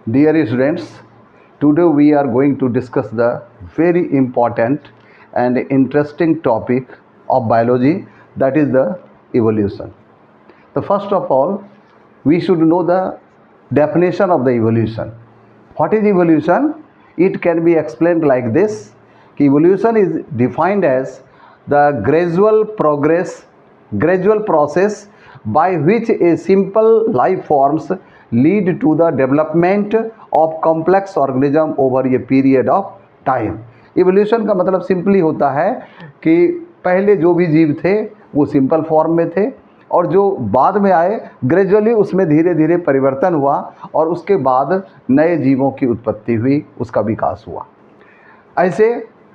Dear students, today we are going to discuss the very important and interesting topic of biology, that is the evolution. So first of all, we should know the definition of the evolution. What is evolution? It can be explained like this. Evolution is defined as the gradual process by which a simple life forms lead to the development of complex organism over a period of time. Evolution का मतलब simply होता है कि पहले जो भी जीव थे वो सिंपल फॉर्म में थे और जो बाद में आए ग्रेजुअली उसमें धीरे धीरे परिवर्तन हुआ और उसके बाद नए जीवों की उत्पत्ति हुई, उसका विकास हुआ। ऐसे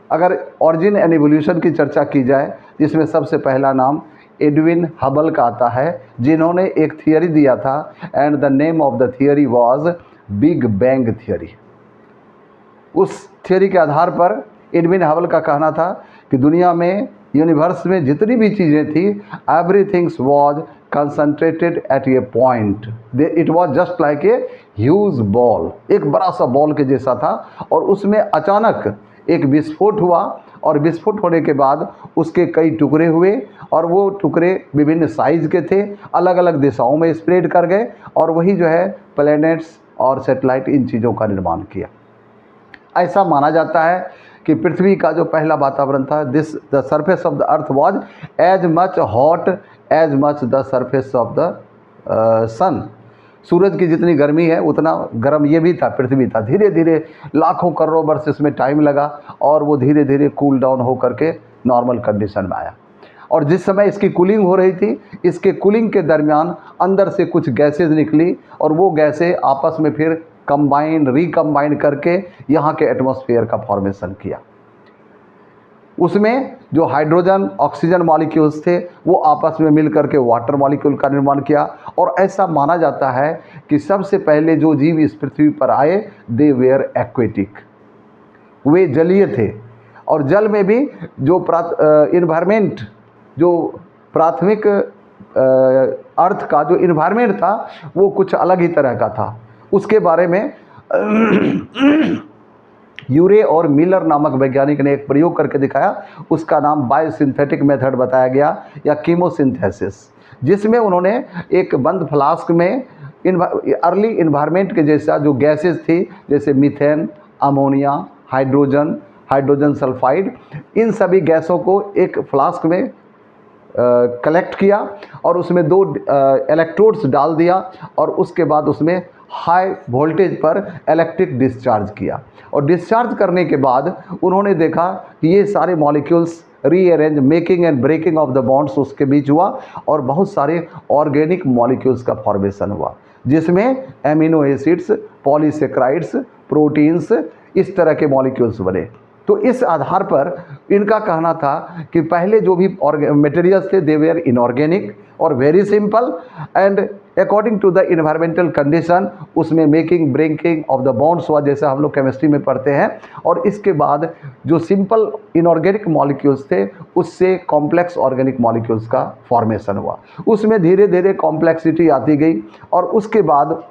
अगर ऑरिजिन एंड इवोल्यूशन की चर्चा की जाए, जिसमें सबसे पहला नाम एडविन हबल का आता है, जिन्होंने एक थियरी दिया था and the name of the theory was big bang theory. उस थियरी के आधार पर एडविन हबल का कहना था कि दुनिया में, यूनिवर्स में जितनी भी चीज़ें थी, everythings was concentrated at a point. It was just like a huge ball, एक बड़ा सा बॉल के जैसा था और उसमें अचानक एक विस्फोट हुआ और विस्फोट होने के बाद उसके कई टुकड़े हुए और वो टुकड़े विभिन्न साइज़ के थे, अलग अलग दिशाओं में स्प्रेड कर गए और वही जो है प्लैनेट्स और सैटेलाइट, इन चीज़ों का निर्माण किया। ऐसा माना जाता है कि पृथ्वी का जो पहला वातावरण था, the surface of the earth was as much hot as much the surface of the sun. सूरज की जितनी गर्मी है उतना गर्म ये भी था, पृथ्वी था। धीरे धीरे लाखों करोड़ों वर्ष इसमें टाइम लगा और वो धीरे धीरे कूल डाउन हो करके नॉर्मल कंडीशन में आया। और जिस समय इसकी कूलिंग हो रही थी, इसके कूलिंग के दरमियान अंदर से कुछ गैसेज निकली और वो गैसें आपस में फिर रिकम्बाइन करके यहाँ के एटमॉस्फेयर का फॉर्मेशन किया। उसमें जो हाइड्रोजन ऑक्सीजन मॉलिक्यूल्स थे वो आपस में मिल करके वाटर मॉलिक्यूल का निर्माण किया। और ऐसा माना जाता है कि सबसे पहले जो जीव इस पृथ्वी पर आए, दे वेयर एक्वेटिक, वे जलीय थे। और जल में भी जो इन्वायरमेंट, जो प्राथमिक अर्थ का जो इन्वायरमेंट था वो कुछ अलग ही तरह का था। उसके बारे में यूरे और मिलर नामक वैज्ञानिक ने एक प्रयोग करके दिखाया, उसका नाम बायोसिंथेटिक मेथड बताया गया या कीमोसिंथेसिस, जिसमें उन्होंने एक बंद फ्लास्क में अर्ली इन्वायरमेंट के जैसा जो गैसेस थी, जैसे मीथेन, अमोनिया, हाइड्रोजन सल्फाइड, इन सभी गैसों को एक फ्लास्क में कलेक्ट किया और उसमें 2 इलेक्ट्रोड्स डाल दिया और उसके बाद उसमें हाई वोल्टेज पर इलेक्ट्रिक डिस्चार्ज किया। और डिस्चार्ज करने के बाद उन्होंने देखा कि ये सारे molecules rearrange, making and breaking of the bonds उसके बीच हुआ और बहुत सारे ऑर्गेनिक मॉलिक्यूल्स का फॉर्मेशन हुआ, जिसमें एमिनो एसिड्स, पॉलीसेक्राइड्स, प्रोटीन्स, इस तरह के मॉलिक्यूल्स बने। तो इस आधार पर इनका कहना था कि पहले जो भी मटेरियल्स थे, दे वेयर इनऑर्गेनिक और very simple and according to the environmental condition उसमें making breaking of the bonds हुआ, जैसा हम लोग केमिस्ट्री में पढ़ते हैं। और इसके बाद जो सिंपल इनऑर्गेनिक मॉलिक्यूल्स थे उससे कॉम्प्लेक्स ऑर्गेनिक मॉलिक्यूल्स का फॉर्मेशन हुआ। उसमें धीरे धीरे कॉम्प्लेक्सिटी आती गई और उसके बाद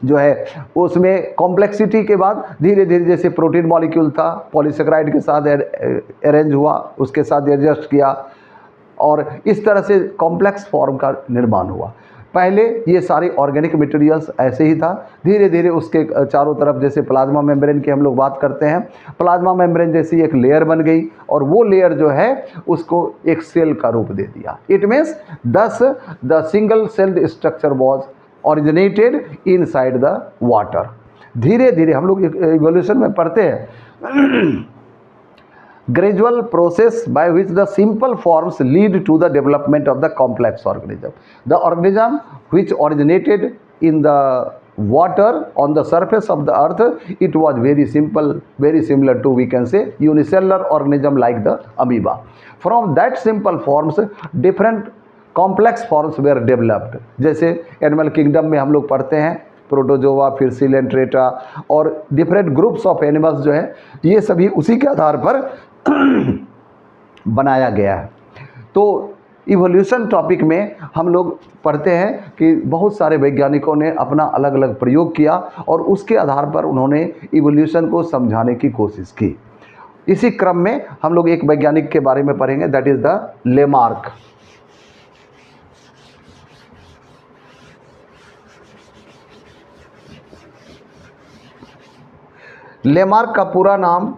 जो है उसमें कॉम्प्लेक्सिटी के बाद धीरे धीरे, जैसे प्रोटीन मॉलिक्यूल था, पॉलीसेक्राइड के साथ अरेंज हुआ, उसके साथ एडजस्ट किया और इस तरह से कॉम्प्लेक्स फॉर्म का निर्माण हुआ। पहले ये सारी ऑर्गेनिक मटेरियल्स ऐसे ही था, धीरे धीरे उसके चारों तरफ, जैसे प्लाज्मा मेम्ब्रेन की हम लोग बात करते हैं, प्लाज्मा मेम्ब्रेन जैसी एक लेयर बन गई और वो लेयर जो है उसको एक सेल का रूप दे दिया। इट मीन्स दस the single celled structure was originated inside the water. धीरे धीरे हम लोग इवोल्यूशन में पढ़ते हैं, gradual process by which the simple forms lead to the development of the complex organism. The organism which originated in the water on the surface of the earth, it was very simple, very similar to, we can say, unicellular organism like the amoeba. From that simple forms different complex forms were developed. जैसे animal kingdom में हम लोग पढ़ते हैं protozoa, फिर Coelenterata और different groups of animals जो है, ये सभी उसी के आधार पर बनाया गया है। तो इवोल्यूशन टॉपिक में हम लोग पढ़ते हैं कि बहुत सारे वैज्ञानिकों ने अपना अलग अलग प्रयोग किया और उसके आधार पर उन्होंने इवोल्यूशन को समझाने की कोशिश की। इसी क्रम में हम लोग एक वैज्ञानिक के बारे में पढ़ेंगे, that is the Lamarck. Lamarck का पूरा नाम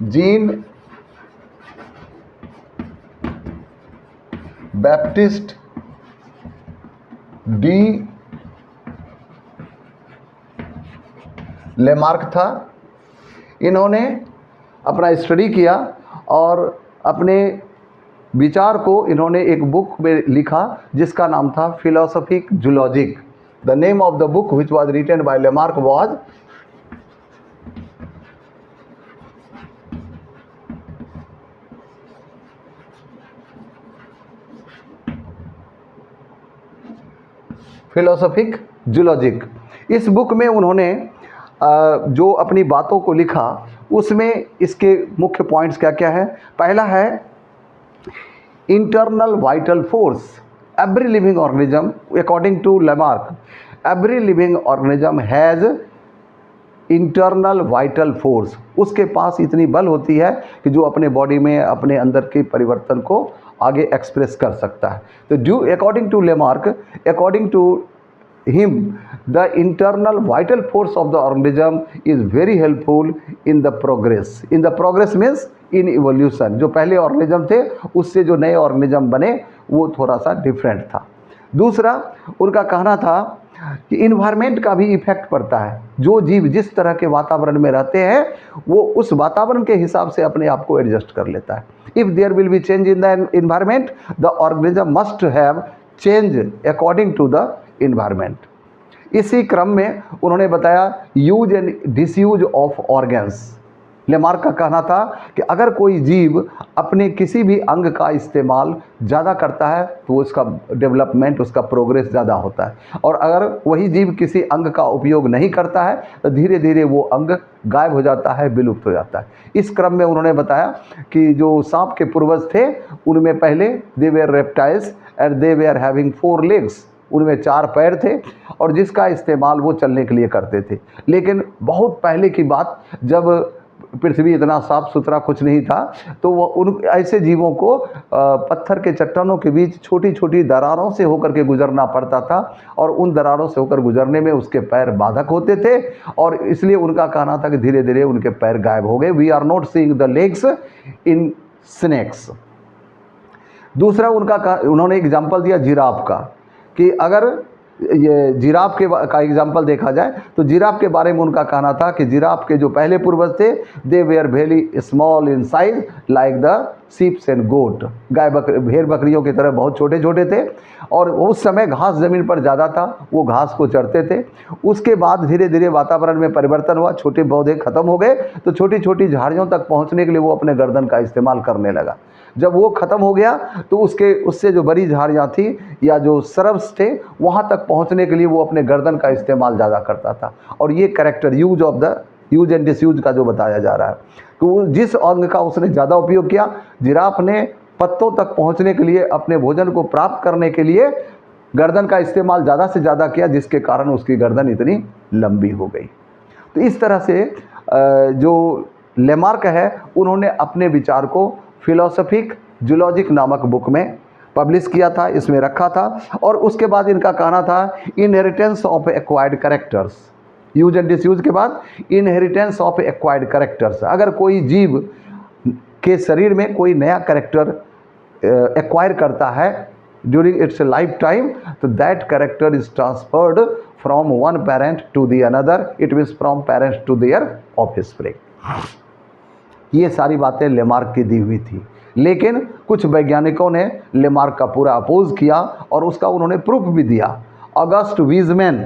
जीन बैप्टिस्ट डी लेमार्क था। इन्होंने अपना स्टडी किया और अपने विचार को इन्होंने एक बुक में लिखा जिसका नाम था Philosophie Zoologique. The name of the book which was written by Lamarck was Philosophie Zoologique. इस बुक में उन्होंने जो अपनी बातों को लिखा उसमें इसके मुख्य पॉइंट्स क्या क्या है। पहला है internal vital force. Every living organism, according to Lamarck, every living organism has internal vital force. उसके पास इतनी बल होती है कि जो अपने बॉडी में अपने अंदर के परिवर्तन को आगे एक्सप्रेस कर सकता है। तो due according to Lamarck, according to him, the internal vital force of the organism is very helpful in the progress. In the progress means in evolution. जो पहले ऑर्गेनिज्म थे उससे जो नए ऑर्गेनिज्म बने वो थोड़ा सा डिफरेंट था। दूसरा उनका कहना था कि इन्वायरमेंट का भी इफेक्ट पड़ता है। जो जीव जिस तरह के वातावरण में रहते हैं वो उस वातावरण के हिसाब से अपने आप को एडजस्ट कर लेता है। If there will be change in the environment, the organism must have change according to the environment. इसी क्रम में उन्होंने बताया use and disuse of organs. Lamarck का कहना था कि अगर कोई जीव अपने किसी भी अंग का इस्तेमाल ज़्यादा करता है तो उसका डेवलपमेंट, उसका प्रोग्रेस ज़्यादा होता है, और अगर वही जीव किसी अंग का उपयोग नहीं करता है तो धीरे धीरे वो अंग गायब हो जाता है, विलुप्त हो जाता है। इस क्रम में उन्होंने बताया कि जो सांप के पूर्वज थे उनमें पहले they were reptiles and they were having 4 legs, उनमें 4 पैर थे और जिसका इस्तेमाल वो चलने के लिए करते थे। लेकिन बहुत पहले की बात, जब पृथ्वी इतना साफ सुथरा कुछ नहीं था, तो वो उन ऐसे जीवों को पत्थर के चट्टानों के बीच छोटी छोटी दरारों से होकर के गुजरना पड़ता था और उन दरारों से होकर गुजरने में उसके पैर बाधक होते थे और इसलिए उनका कहना था कि धीरे धीरे उनके पैर गायब हो गए। We are not seeing the legs in snakes. दूसरा उन्होंने एग्जाम्पल दिया जिराफ का, कि अगर ये जिराफ का एग्जाम्पल देखा जाए तो जिराफ के बारे में उनका कहना था कि जिराफ के जो पहले पूर्वज थे they were very small in size like the sheeps and goat. भेड़ बकरियों की तरह बहुत छोटे छोटे थे और उस समय घास ज़मीन पर ज़्यादा था, वो घास को चरते थे। उसके बाद धीरे धीरे वातावरण में परिवर्तन हुआ, छोटे पौधे खत्म हो गए तो छोटी छोटी झाड़ियों तक पहुँचने के लिए वो अपने गर्दन का इस्तेमाल करने लगा। जब वो ख़त्म हो गया तो उससे जो बड़ी झाड़ियाँ थी या जो सरब्स थे वहाँ तक पहुँचने के लिए वो अपने गर्दन का इस्तेमाल ज़्यादा करता था। और ये कैरेक्टर यूज एंड डिसयूज का जो बताया जा रहा है कि जिस अंग का उसने ज़्यादा उपयोग किया, जिराफ ने पत्तों तक पहुँचने के लिए, अपने भोजन को प्राप्त करने के लिए गर्दन का इस्तेमाल ज़्यादा से ज़्यादा किया, जिसके कारण उसकी गर्दन इतनी लंबी हो गई। तो इस तरह से जो लेमार्क है उन्होंने अपने विचार को फिलोसॉफिक जूलॉजिक नामक बुक में पब्लिश किया था, इसमें रखा था। और उसके बाद इनका कहना था inheritance of acquired characters. Use and disuse के बाद इनहेरिटेंस ऑफ एक्वायर्ड कैरेक्टर्स। अगर कोई जीव के शरीर में कोई नया कैरेक्टर एक्वायर करता है ड्यूरिंग इट्स लाइफ टाइम, तो that character is transferred from one parent to the another, it means from parents to their offspring. ये सारी बातें लेमार्क की दी हुई थी, लेकिन कुछ वैज्ञानिकों ने लेमार्क का पूरा अपोज किया और उसका उन्होंने प्रूफ भी दिया। ऑगस्ट वीजमैन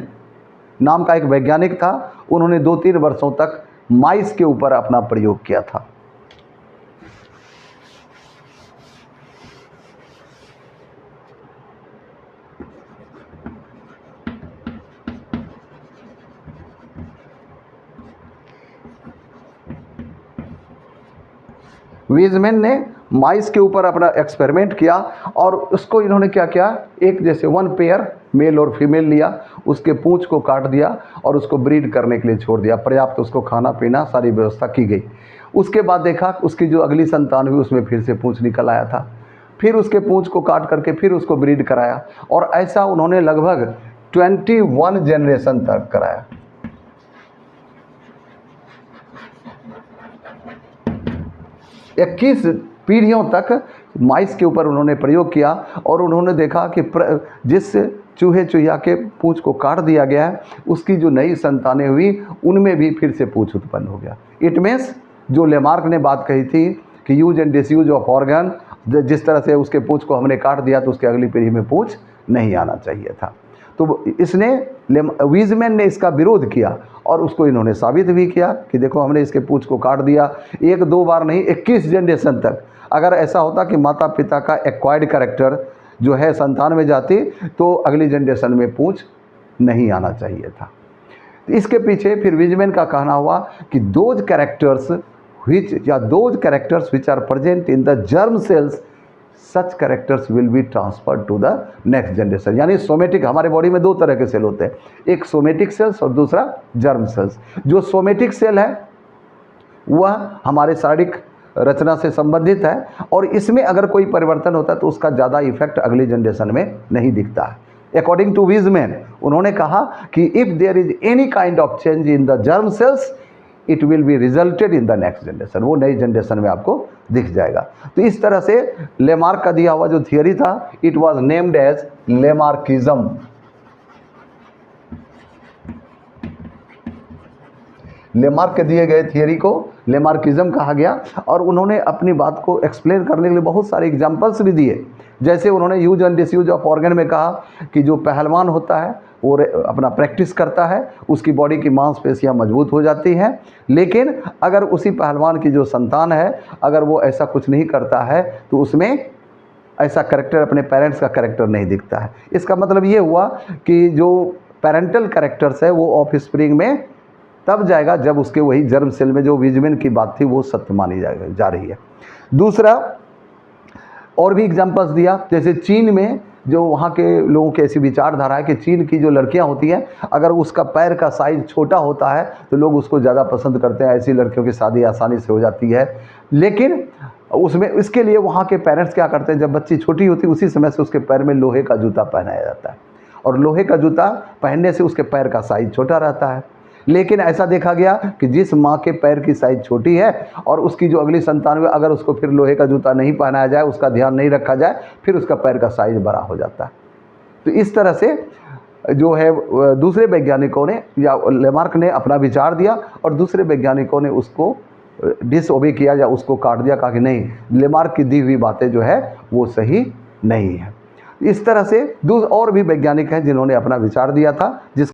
नाम का एक वैज्ञानिक था, उन्होंने 2-3 वर्षों तक माइस के ऊपर अपना प्रयोग किया था। वीजमैन ने माइस के ऊपर अपना एक्सपेरिमेंट किया और उसको इन्होंने क्या किया, एक जैसे 1 पेयर मेल और फीमेल लिया, उसके पूंछ को काट दिया और उसको ब्रीड करने के लिए छोड़ दिया। पर्याप्त उसको खाना पीना सारी व्यवस्था की गई। उसके बाद देखा उसकी जो अगली संतान हुई उसमें फिर से पूंछ निकल आया था। फिर उसके पूंछ को काट करके फिर उसको ब्रीड कराया और ऐसा उन्होंने लगभग 21 जनरेशन तक कराया। 21 पीढ़ियों तक माइस के ऊपर उन्होंने प्रयोग किया और उन्होंने देखा कि जिस चूहे चूहिया के पूंछ को काट दिया गया है उसकी जो नई संतानें हुई उनमें भी फिर से पूंछ उत्पन्न हो गया। इट मीन्स जो लेमार्क ने बात कही थी कि use and disuse of organ, जिस तरह से उसके पूंछ को हमने काट दिया तो उसकी अगली पीढ़ी में पूंछ नहीं आना चाहिए था। तो इसने वीजमैन ने इसका विरोध किया और उसको इन्होंने साबित भी किया कि देखो हमने इसके पूंछ को काट दिया, 1-2 बार नहीं 21 जनरेशन तक। अगर ऐसा होता कि माता पिता का एक्वायर्ड कैरेक्टर जो है संतान में जाती तो अगली जनरेशन में पूंछ नहीं आना चाहिए था। इसके पीछे फिर वीजमैन का कहना हुआ कि those characters which are present in the germ cells, such characters will be transferred to the next generation. यानी सोमेटिक, हमारे बॉडी में 2 तरह के सेल होते हैं, एक सोमेटिक सेल्स और दूसरा जर्म सेल्स। जो सोमेटिक सेल है वह हमारे शारीरिक रचना से संबंधित है और इसमें अगर कोई परिवर्तन होता है तो उसका ज़्यादा इफेक्ट अगली जनरेशन में नहीं दिखता है। अकॉर्डिंग टू वीजमैन उन्होंने कहा कि if there is any kind of change in the germ cells it will be resulted in the next generation, वो नई जनरेशन में आपको दिख जाएगा। तो इस तरह से लेमार्क का दिया हुआ जो थियरी था it was named as Lamarckism. Lamarck के दिए गए थियरी को लेमार्किज्म कहा गया और उन्होंने अपनी बात को एक्सप्लेन करने के लिए बहुत सारे एग्जाम्पल्स भी दिए। जैसे उन्होंने use and disuse of organ में कहा कि जो पहलवान होता है वो अपना प्रैक्टिस करता है, उसकी बॉडी की मांसपेशियां मजबूत हो जाती हैं, लेकिन अगर उसी पहलवान की जो संतान है अगर वो ऐसा कुछ नहीं करता है तो उसमें ऐसा कैरेक्टर, अपने पेरेंट्स का कैरेक्टर नहीं दिखता है। इसका मतलब ये हुआ कि जो पेरेंटल कैरेक्टर्स है वो ऑफ स्प्रिंग में तब जाएगा जब उसके वही जर्म सेल में जो वीजमैन की बात थी वो सत्य मानी जा रही है। दूसरा और भी एग्जाम्पल्स दिया, जैसे चीन में जो वहाँ के लोगों की ऐसी विचारधारा है कि चीन की जो लड़कियाँ होती हैं अगर उसका पैर का साइज छोटा होता है तो लोग उसको ज़्यादा पसंद करते हैं, ऐसी लड़कियों की शादी आसानी से हो जाती है। लेकिन उसमें इसके लिए वहाँ के पेरेंट्स क्या करते हैं, जब बच्ची छोटी होती है उसी समय से उसके पैर में लोहे का जूता पहनाया जाता है और लोहे का जूता पहनने से उसके पैर का साइज छोटा रहता है। लेकिन ऐसा देखा गया कि जिस माँ के पैर की साइज छोटी है और उसकी जो अगली संतान में अगर उसको फिर लोहे का जूता नहीं पहनाया जाए, उसका ध्यान नहीं रखा जाए, फिर उसका पैर का साइज बड़ा हो जाता है। तो इस तरह से जो है दूसरे वैज्ञानिकों ने या लेमार्क ने अपना विचार दिया और दूसरे वैज्ञानिकों ने उसको डिसओबे किया या उसको काट दिया, कहा कि नहीं, लेमार्क की दी हुई बातें जो है वो सही नहीं है। इस तरह से और भी वैज्ञानिक हैं जिन्होंने अपना विचार दिया था जिस